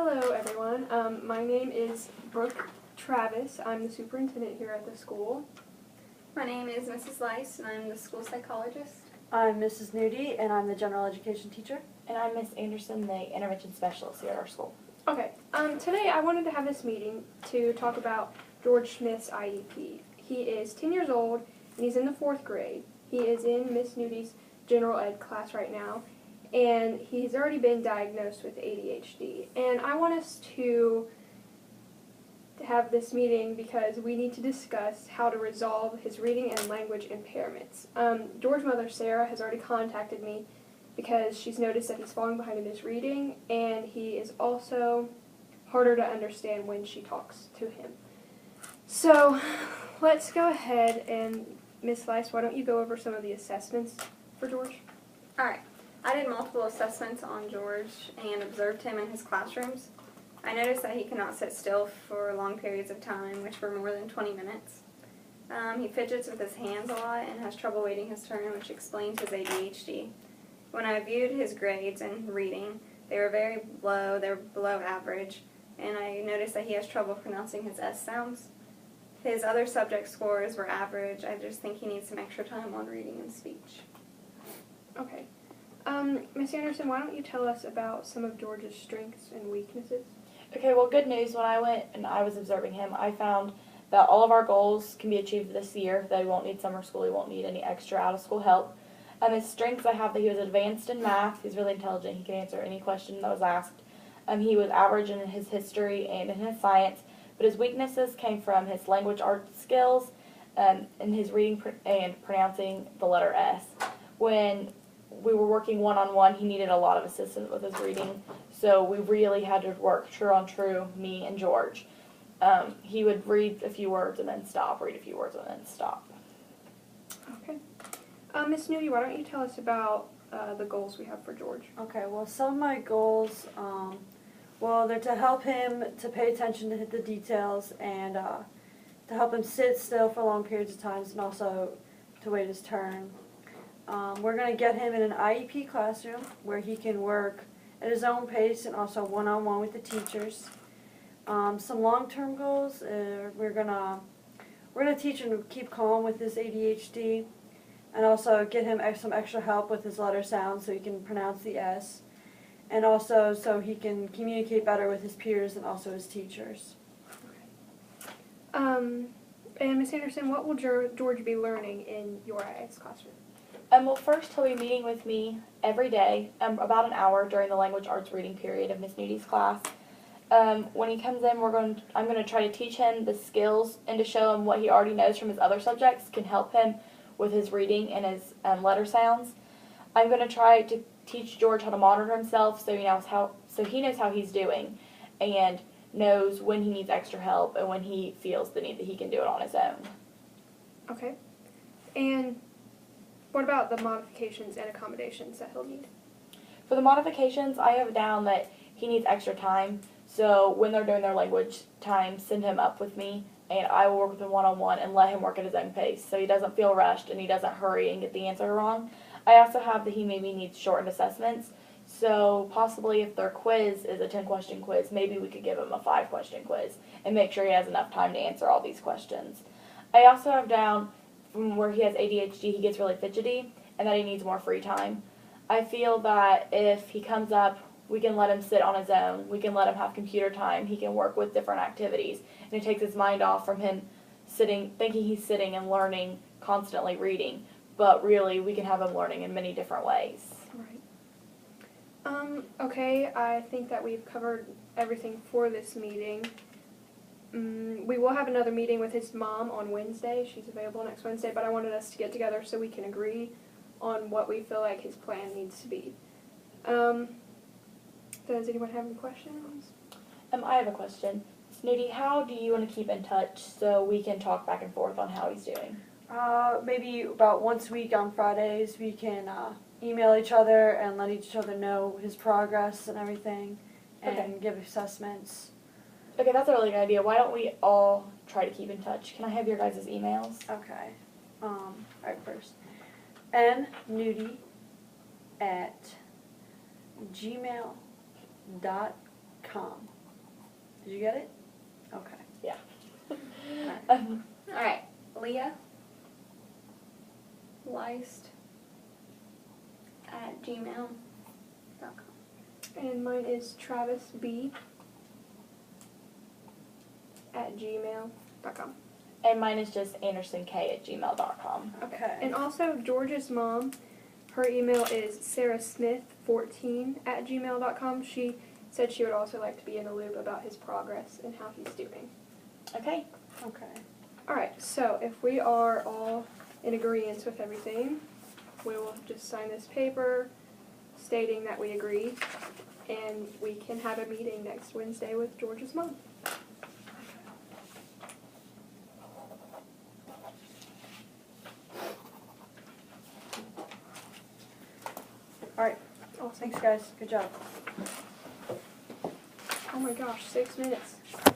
Hello, everyone. My name is Brooke Travis. I'm the superintendent here at the school. My name is Mrs. Lice, and I'm the school psychologist. I'm Mrs. Nudie, and I'm the general education teacher. And I'm Miss Anderson, the intervention specialist here at our school. Okay, today I wanted to have this meeting to talk about George Smith's IEP. He is 10 years old, and he's in the 4th grade. He is in Miss Nudie's general ed class right now, and he's already been diagnosed with ADHD. And I want us to have this meeting because we need to discuss how to resolve his reading and language impairments. George's mother, Sarah, has already contacted me because she's noticed that he's falling behind in his reading, and he is also harder to understand when she talks to him. So let's go ahead and, Miss Lice, why don't you go over some of the assessments for George? All right. I did multiple assessments on George and observed him in his classrooms. I noticed that he cannot sit still for long periods of time, which were more than 20 minutes. He fidgets with his hands a lot and has trouble waiting his turn, which explains his ADHD. When I viewed his grades in reading, they were very low, they were below average, and I noticed that he has trouble pronouncing his S sounds. His other subject scores were average. I just think he needs some extra time on reading and speech. Okay. Miss Anderson, why don't you tell us about some of George's strengths and weaknesses? Okay, well, good news. When I went and I was observing him, I found that all of our goals can be achieved this year, that he won't need summer school, he won't need any extra out-of-school help. His strengths, I have that he was advanced in math, he's really intelligent, he can answer any question that was asked. He was average in his history and in his science, but his weaknesses came from his language arts skills and his reading and pronouncing the letter S. When we were working one-on-one, he needed a lot of assistance with his reading, so we really had to work true on true, me and George. He would read a few words and then stop, read a few words and then stop. Okay. Miss Newey, why don't you tell us about the goals we have for George? Okay, well, some of my goals, they're to help him to pay attention to the details and to help him sit still for long periods of time and also to wait his turn. We're going to get him in an IEP classroom where he can work at his own pace and also one-on-one with the teachers. Some long-term goals, we're gonna teach him to keep calm with his ADHD and also get him some extra help with his letter sounds so he can pronounce the S, and also so he can communicate better with his peers and also his teachers. And Miss Anderson, what will George be learning in your IES classroom? Well, first he'll be meeting with me every day, about an hour during the language arts reading period of Miss Nudie's class. When he comes in, I'm going to try to teach him the skills and to show him what he already knows from his other subjects can help him with his reading and his letter sounds. I'm going to try to teach George how to monitor himself so he knows how he's doing and knows when he needs extra help and when he feels the need that he can do it on his own. Okay. And what about the modifications and accommodations that he'll need? For the modifications, I have down that he needs extra time. So when they're doing their language time, send him up with me, and I will work with him one-on-one and let him work at his own pace so he doesn't feel rushed and he doesn't hurry and get the answer wrong. I also have that he maybe needs shortened assessments. So possibly if their quiz is a 10-question quiz, maybe we could give him a 5-question quiz and make sure he has enough time to answer all these questions. I also have down from where he has ADHD, he gets really fidgety, and that he needs more free time. I feel that if he comes up, we can let him sit on his own. We can let him have computer time. He can work with different activities, and it takes his mind off from him thinking he's sitting and learning, constantly reading. But really, we can have him learning in many different ways. Right. Okay, I think that we've covered everything for this meeting. We will have another meeting with his mom on Wednesday. She's available next Wednesday, but I wanted us to get together so we can agree on what we feel like his plan needs to be. Does anyone have any questions? I have a question. Snooty, how do you want to keep in touch so we can talk back and forth on how he's doing? Maybe about once a week on Fridays we can email each other and let each other know his progress and everything and give assessments. Okay, that's a really good idea. Why don't we all try to keep in touch? Can I have your guys' emails? Okay. Alright, first. nudie@gmail.com. Did you get it? Okay. Alright, Leah Leist at gmail.com. And mine is Travis B at gmail.com. And mine is just andersonk@gmail.com. Okay. And also, George's mom, her email is sarahsmith14 at gmail.com. She said she would also like to be in the loop about his progress and how he's doing. Okay. Okay. Alright, so if we are all in agreement with everything, we will just sign this paper stating that we agree, and we can have a meeting next Wednesday with George's mom. Alright. Awesome. Thanks, guys. Good job. Oh my gosh, 6 minutes.